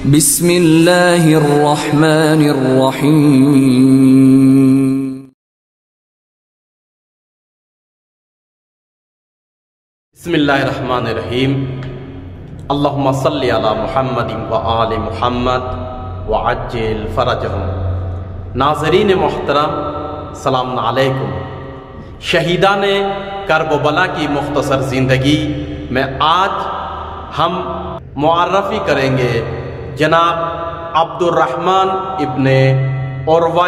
بسم اللہ الرحمن الرحیم بسم اللہ الرحمن الرحیم اللہم صلی علی محمد و آل محمد وعجل فرجہم۔ ناظرین محترم سلام علیکم۔ شہیدان کرب و بلا کی مختصر زندگی میں آج ہم معرفی کریں گے جناب عبد الرحمن ابن عروہ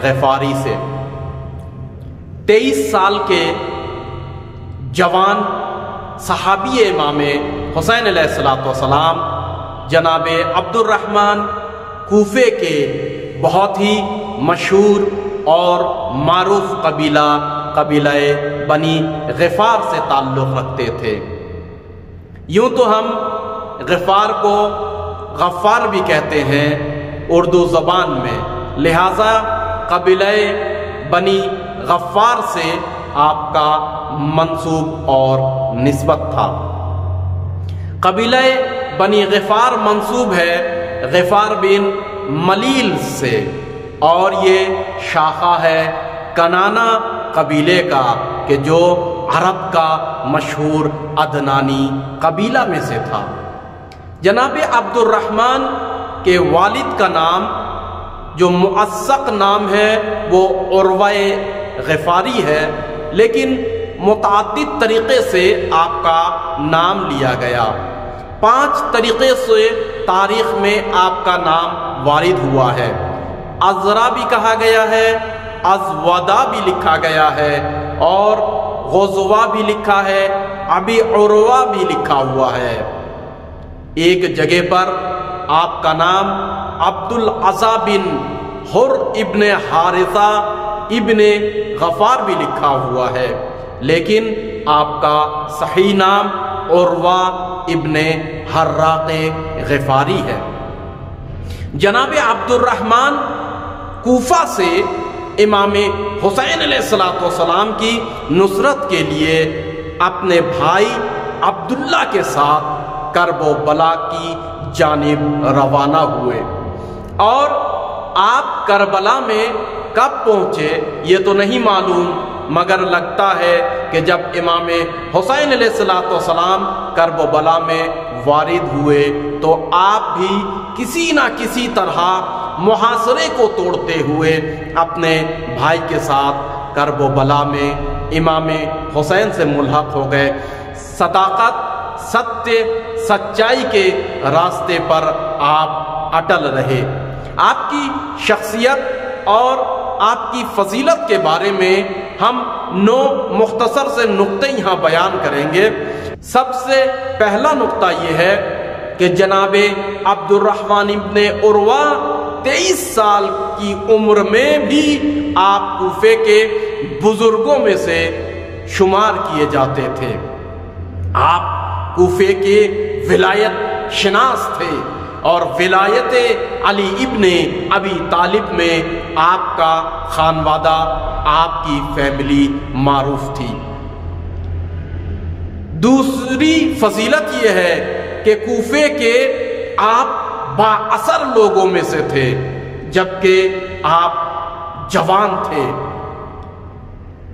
غفاری سے۔ 23 سال کے جوان صحابی امام حسین علیہ السلام جناب عبد الرحمن کوفے کے بہت ہی مشہور اور معروف قبیلہ بنی غفار سے تعلق رکھتے تھے۔ یوں تو ہم غفار کو غفار بھی کہتے ہیں اردو زبان میں، لہٰذا قبیلہ بنی غفار سے آپ کا منسوب اور نسبت تھا۔ قبیلہ بنی غفار منسوب ہے غفار بن ملیل سے، اور یہ شاخہ ہے کنانا قبیلے کا کہ جو عرب کا مشہور عدنانی قبیلہ میں سے تھا۔ جناب عبد الرحمن کے والد کا نام جو مؤثق نام ہے وہ عروہ غفاری ہے، لیکن متعدد طریقے سے آپ کا نام لیا گیا۔ 5 طریقے سے تاریخ میں آپ کا نام وارد ہوا ہے۔ ازرا بھی کہا گیا ہے، ازودا بھی لکھا گیا ہے، اور غزوہ بھی لکھا ہے، ابی عروہ بھی لکھا ہوا ہے۔ ایک جگہ پر آپ کا نام عبد العزا بن حر ابن حارثہ ابن غفار بھی لکھا ہوا ہے، لیکن آپ کا صحیح نام عروہ ابن حراق غفاری ہے۔ جناب عبد الرحمن کوفہ سے امام حسین علیہ السلام کی نصرت کے لیے اپنے بھائی عبداللہ کے ساتھ کرب و بلا کی جانب روانہ ہوئے، اور آپ کربلا میں کب پہنچے یہ تو نہیں معلوم، مگر لگتا ہے کہ جب امام حسین علیہ السلام کرب و بلا میں وارد ہوئے تو آپ بھی کسی نہ کسی طرح محاصرے کو توڑتے ہوئے اپنے بھائی کے ساتھ کرب و بلا میں امام حسین سے ملحق ہو گئے۔ صداقت، سچائی کے راستے پر آپ اٹل رہے۔ آپ کی شخصیت اور آپ کی فضیلت کے بارے میں ہم 9 مختصر سے نقطے یہاں بیان کریں گے۔ سب سے پہلا نقطہ یہ ہے کہ جناب عبد الرحمن ابن عروہ 23 سال کی عمر میں بھی آپ کوفے کے بزرگوں میں سے شمار کیے جاتے تھے۔ آپ کوفے کے ولایت شناس تھے، اور ولایت علی ابن ابی طالب میں آپ کا خانوادہ، آپ کی فیملی معروف تھی۔ دوسری فضیلت یہ ہے کہ کوفے کے آپ با اثر لوگوں میں سے تھے جبکہ آپ جوان تھے۔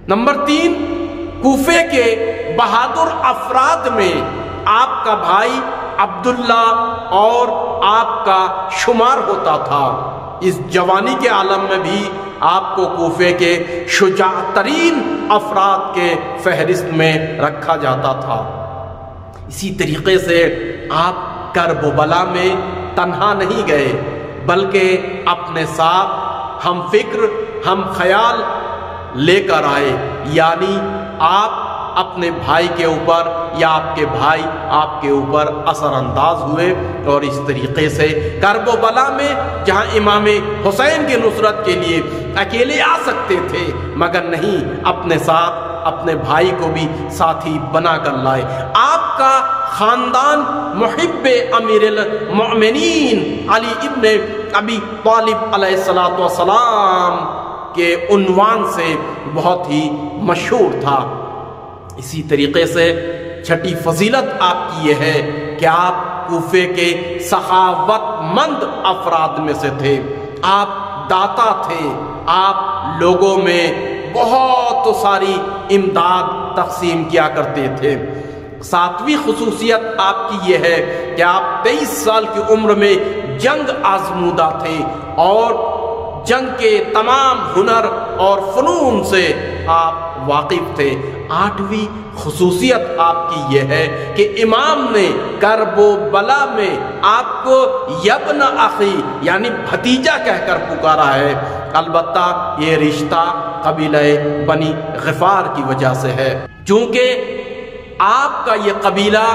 نمبر 3، کوفے کے بہادر افراد میں آپ کا بھائی عبداللہ اور آپ کا شمار ہوتا تھا۔ اس جوانی کے عالم میں بھی آپ کو کوفے کے شجاع ترین افراد کے فہرست میں رکھا جاتا تھا۔ اسی طریقے سے آپ کرب و بلا میں تنہا نہیں گئے، بلکہ اپنے ساتھ ہم فکر، ہم خیال لے کر آئے، یعنی آپ اپنے بھائی کے اوپر یا آپ کے بھائی آپ کے اوپر اثر انداز ہوئے، اور اس طریقے سے کرب و بلا میں جہاں امام حسین کی نصرت کے لیے اکیلے آ سکتے تھے مگر نہیں، اپنے ساتھ اپنے بھائی کو بھی ساتھی بنا کر لائے۔ آپ کا خاندان محب امیر المؤمنین علی ابن ابی طالب علیہ السلام کے عنوان سے بہت ہی مشہور تھا۔ اسی طریقے سے چھٹی فضیلت آپ کی یہ ہے کہ آپ کوفے کے سخاوت مند افراد میں سے تھے، آپ داتا تھے، آپ لوگوں میں بہت ساری امداد تقسیم کیا کرتے تھے۔ ساتویں خصوصیت آپ کی یہ ہے کہ آپ 23 سال کی عمر میں جنگ آزمودہ تھے اور جنگ کے تمام ہنر اور فنون سے آپ واقف تھے۔ 8ویں خصوصیت آپ کی یہ ہے کہ امام نے کرب و بلا میں آپ کو یبن اخی یعنی بھتیجا کہہ کر پکارا ہے۔ البتہ یہ رشتہ قبیلہ بنی غفار کی وجہ سے ہے، چونکہ آپ کا یہ قبیلہ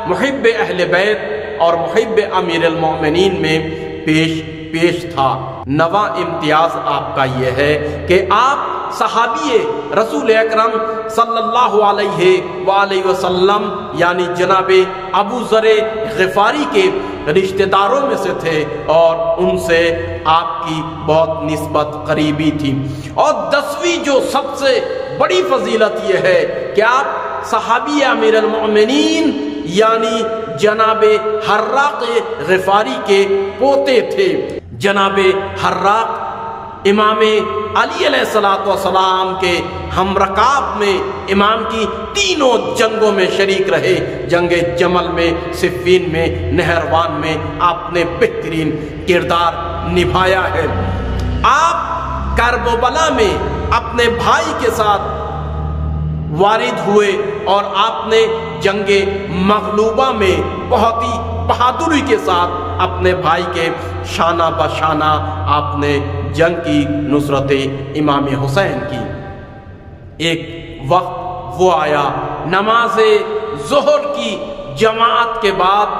محب اہل بیت اور محب امیر المومنین میں پیش تھا۔ 9واں امتیاز آپ کا یہ ہے کہ آپ صحابی رسول اکرم صلی اللہ علیہ وآلہ وسلم یعنی جناب ابو ذر غفاری کے رشتہ داروں میں سے تھے اور ان سے آپ کی بہت نسبت قریبی تھی۔ اور 10ویں جو سب سے بڑی فضیلت یہ ہے کہ آپ صحابی امیر المؤمنین یعنی جناب حراق غفاری کے پوتے تھے۔ جناب حراق امام علی علیہ السلام کے ہم رکاب میں امام کی تینوں جنگوں میں شریک رہے، جنگ جمل میں، صفین میں، نہروان میں آپ نے بہترین کردار نبھایا ہے۔ آپ کرب و بلا میں اپنے بھائی کے ساتھ وارد ہوئے اور آپ نے جنگ مغلوبہ میں بہت ہی بہادری کے ساتھ اپنے بھائی کے شانہ بشانہ آپ نے جنگ کی، نصرت امام حسین کی۔ ایک وقت وہ آیا نماز ظہر کی جماعت کے بعد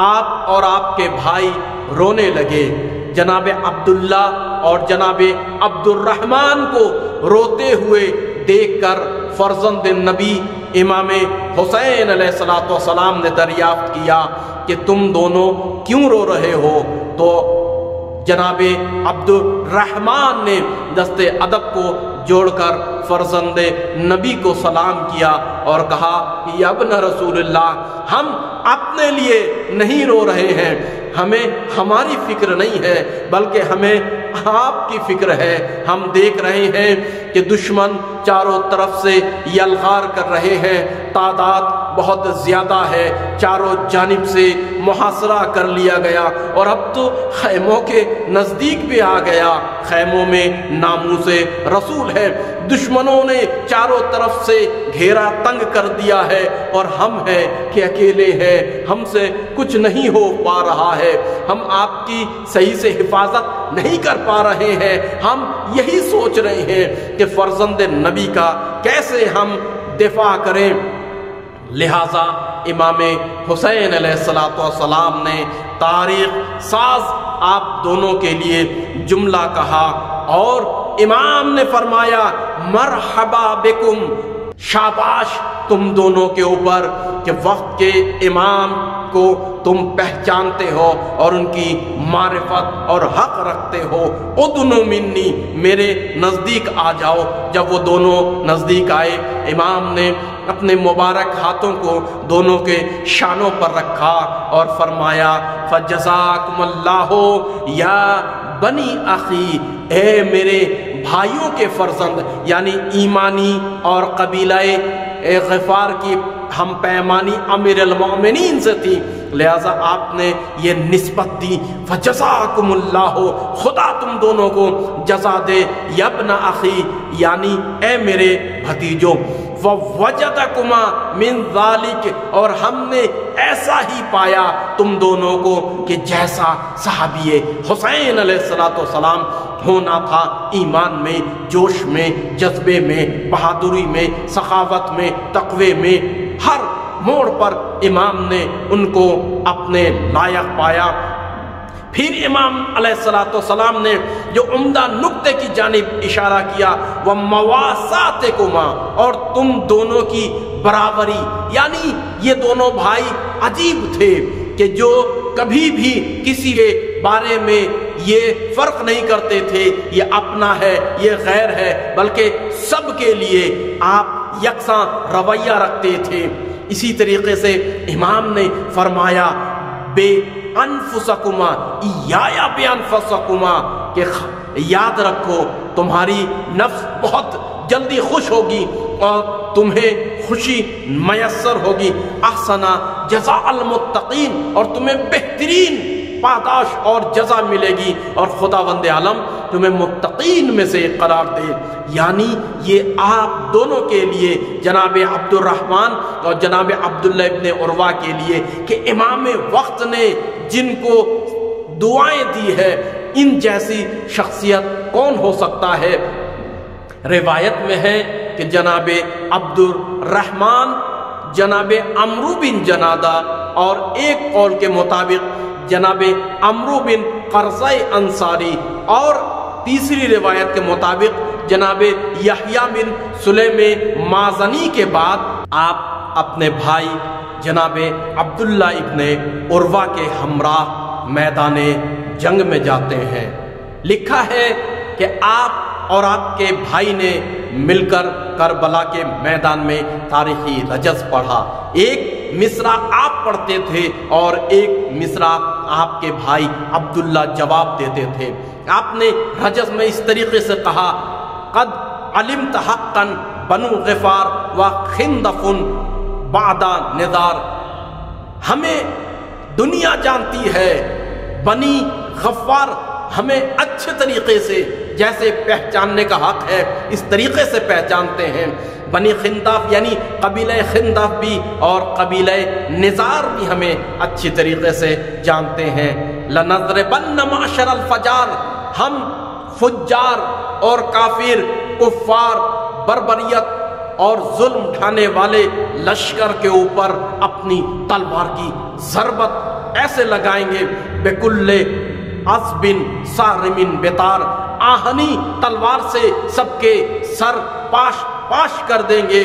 آپ اور آپ کے بھائی رونے لگے۔ جناب عبداللہ اور جناب عبد الرحمن کو روتے ہوئے دیکھ کر فرزند نبی امام حسین علیہ السلام نے دریافت کیا کہ تم دونوں کیوں رو رہے ہو؟ تو جناب عبد الرحمن نے دست ادب کو جوڑ کر فرزند نبی کو سلام کیا اور کہا یا ابن رسول اللہ، ہم اپنے لیے نہیں رو رہے ہیں، ہمیں ہماری فکر نہیں ہے بلکہ ہمیں آپ کی فکر ہے۔ ہم دیکھ رہے ہیں کہ دشمن چاروں طرف سے یلغار کر رہے ہیں، تعداد بہت زیادہ ہے، چاروں جانب سے محاصرہ کر لیا گیا اور اب تو خیموں کے نزدیک بھی آ گیا۔ خیموں میں ناموس رسول ہے، دشمنوں نے چاروں طرف سے گھیرا تنگ کر دیا ہے اور ہم ہیں کہ اکیلے ہیں، ہم سے کچھ نہیں ہو پا رہا ہے، ہم آپ کی صحیح سے حفاظت نہیں کر پا رہے ہیں۔ ہم یہی سوچ رہے ہیں کہ فرزند نبی کا کیسے ہم دفاع کریں۔ لہٰذا امام حسین علیہ السلام نے تاریخ ساز آپ دونوں کے لیے جملہ کہا اور امام نے فرمایا مرحبا بکم، شاباش تم دونوں کے اوپر کہ وقت کے امام کو تم پہچانتے ہو اور ان کی معرفت اور حق رکھتے ہو۔ ادنو منی، میرے نزدیک آ جاؤ۔ جب وہ دونوں نزدیک آئے، امام نے اپنے مبارک ہاتھوں کو دونوں کے شانوں پر رکھا اور فرمایا فجزاکم اللہ یا بنی اخی، اے میرے بھائیوں کے فرزند، یعنی ایمانی اور قبیلہ غفار کی ہم پیمانی امیر المؤمنین سے تھی، لہذا آپ نے یہ نسبت دی فجزاکم اللہ، خدا تم دونوں کو جزا دے، یا ابن اخی یعنی اے میرے بھتیجوں، ووجدکما من ذالک، اور ہم نے ایسا ہی پایا تم دونوں کو کہ جیسا صحابی حسین علیہ السلام ہونا تھا، ایمان میں، جوش میں، جذبے میں، بہادری میں، سخاوت میں، تقوی میں، ہر موڑ پر امام نے ان کو اپنے لائق پایا۔ پھر امام علیہ السلام نے جو عمدہ نقطے کی جانب اشارہ کیا وہ مواساتکما، اور تم دونوں کی برابری، یعنی یہ دونوں بھائی عجیب تھے کہ جو کبھی بھی کسی کے بارے میں یہ فرق نہیں کرتے تھے یہ اپنا ہے یہ غیر ہے، بلکہ سب کے لیے آپ یکساں رویہ رکھتے تھے۔ اسی طریقے سے امام نے فرمایا بے انفسکما ایایا بانفسکما کہ یاد رکھو تمہاری نفس بہت جلدی خوش ہوگی اور تمہیں خوشی میسر ہوگی. احسنا جزاء المتقین، اور تمہیں بہترین پاداش اور جزا ملے گی اور خداوند عالم تمہیں متقین میں سے قرار دے. یعنی یہ آپ دونوں کے لیے جناب عبد الرحمن اور جناب عبداللہ ابن عروہ کے لیے کہ امام وقت نے جن کو دعائیں دی ہے، ان جیسی شخصیت کون ہو سکتا ہے. روایت میں ہے کہ جناب عبد الرحمن جناب عمرو بن جنادہ، اور ایک قول کے مطابق جناب عمرو بن قرظہ انصاری، اور تیسری روایت کے مطابق جناب یحییٰ بن سلیم مازنی کے بعد آپ اپنے بھائی جناب عبداللہ ابن عروہ کے ہمراہ میدان جنگ میں جاتے ہیں. لکھا ہے کہ آپ اور آپ کے بھائی نے مل کر کربلا کے میدان میں تاریخی رجز پڑھا. ایک مصرع آپ پڑھتے تھے اور ایک مصرع آپ کے بھائی عبداللہ جواب دیتے تھے. آپ نے رجز میں اس طریقے سے کہا: قد علمت حقا بنو غفار و خندف بعد نذار. ہمیں دنیا جانتی ہے، بنی غفار ہمیں اچھے طریقے سے جیسے پہچاننے کا حق ہے اس طریقے سے پہچانتے ہیں. بنی خندف یعنی قبیلہ خندف بھی اور قبیلہ نزار بھی ہمیں اچھی طریقے سے جانتے ہیں. لنضربن معشر الفجار، ہم فجار اور کافر، کفار، بربریت اور ظلم ڈھانے والے لشکر کے اوپر اپنی تلوار کی ضربت ایسے لگائیں گے، بکل عصبن صارمن بتار، آہنی تلوار سے سب کے سر پاش پاش کر دیں گے.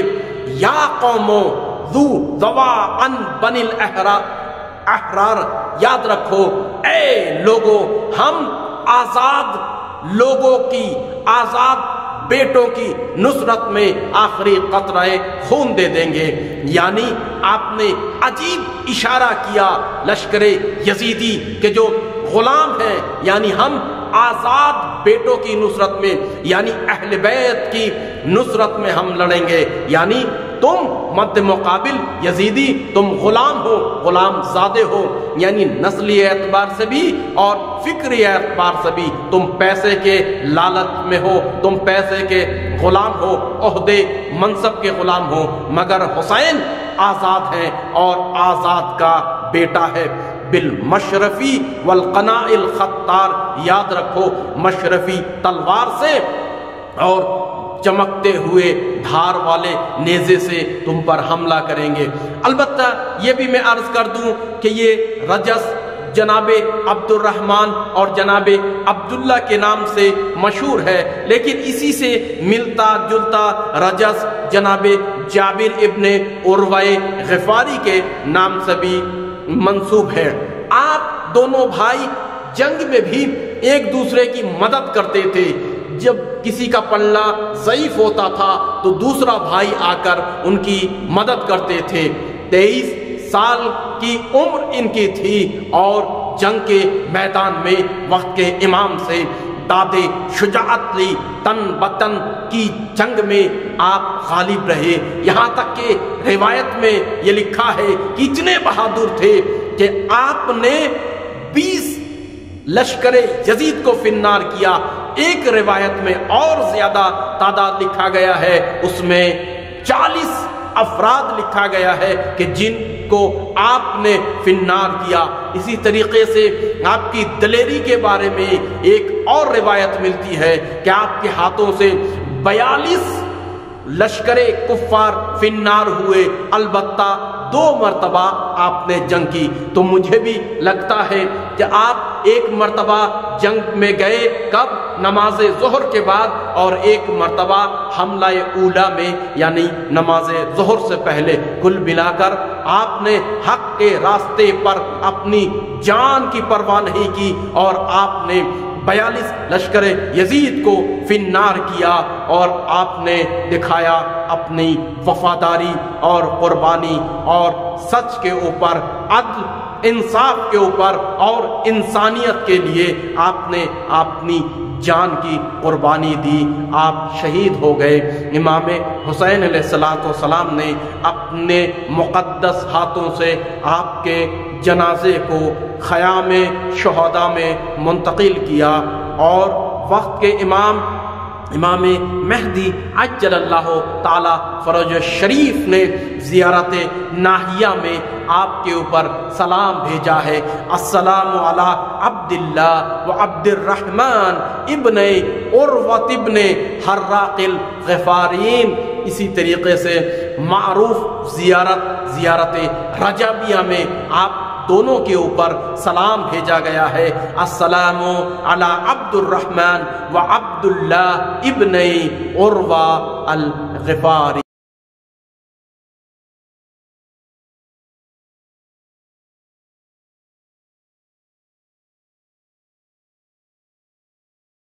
یا قومو ذو ذوا ان بنی الاحرار، یاد رکھو اے لوگو، ہم آزاد لوگوں کی، آزاد بیٹوں کی نصرت میں آخری قطرہ خون دے دیں گے. یعنی آپ نے عجیب اشارہ کیا لشکر یزیدی کہ جو غلام ہیں، یعنی ہم آزاد بیٹوں کی نصرت میں، یعنی اہل بیت کی نصرت میں ہم لڑیں گے. یعنی تم مد مقابل یزیدی، تم غلام ہو، غلام زادے ہو، یعنی نسلی اعتبار سے بھی اور فکری اعتبار سے بھی تم پیسے کے لالچ میں ہو، تم پیسے کے غلام ہو، عہدے منصب کے غلام ہو. مگر حسین آزاد ہیں اور آزاد کا بیٹا ہے. بالمشرفی والقناع الخطار، یاد رکھو مشرفی تلوار سے اور چمکتے ہوئے دھار والے نیزے سے تم پر حملہ کریں گے. البتہ یہ بھی میں عرض کر دوں کہ یہ رجز جناب عبد الرحمن اور جناب عبداللہ کے نام سے مشہور ہے، لیکن اسی سے ملتا جلتا رجز جناب جابر ابن عروہ غفاری کے نام سے بھی منسوب ہے. آپ دونوں بھائی جنگ میں بھی ایک دوسرے کی مدد کرتے تھے. جب کسی کا پلہ ضعیف ہوتا تھا تو دوسرا بھائی آ کر ان کی مدد کرتے تھے. 23 سال کی عمر ان کی تھی اور جنگ کے میدان میں وقت کے امام سے دادے شجاعت لی، تن بتن کی جنگ میں آپ غالب رہے. یہاں تک کہ روایت میں یہ لکھا ہے کہ اتنے بہادر تھے کہ آپ نے 20 لشکر یزید کو فنار کیا. ایک روایت میں اور زیادہ تعداد لکھا گیا ہے، اس میں 40 افراد لکھا گیا ہے کہ جن کو آپ نے فنار کیا. اسی طریقے سے آپ کی دلیری کے بارے میں ایک اور روایت ملتی ہے کہ آپ کے ہاتھوں سے 42 لشکر کفار فنار ہوئے. البتہ 2 مرتبہ آپ نے جنگ کی. تو مجھے بھی لگتا ہے کہ آپ ایک مرتبہ جنگ میں گئے، کب؟ نماز ظہر کے بعد، اور ایک مرتبہ حملہ اولا میں یعنی نماز ظہر سے پہلے. کل ملا کر آپ نے حق کے راستے پر اپنی جان کی پرواہ نہیں کی اور آپ نے 42 لشکر یزید کو فنار کیا اور آپ نے دکھایا اپنی وفاداری اور قربانی اور سچ کے اوپر، عدل انصاف کے اوپر اور انسانیت کے لیے آپ نے اپنی جان کی قربانی دی، آپ شہید ہو گئے۔ امام حسین علیہ السلام نے اپنے مقدس ہاتھوں سے آپ کے جنازے کو خیام شہداء میں منتقل کیا، اور وقت کے امام مہدی عجل اللہ تعالی فرج شریف نے زیارت ناہیہ میں آپ کے اوپر سلام بھیجا ہے، السلام علی عبداللہ و عبد الرحمن ابن عروۃ ابن حراق الغفارین۔ اسی طریقے سے معروف زیارت رجبیہ میں آپ دونوں کے اوپر سلام بھیجا گیا ہے، السلام علی عبد الرحمن و عبداللہ ابن عروہ الغفاری۔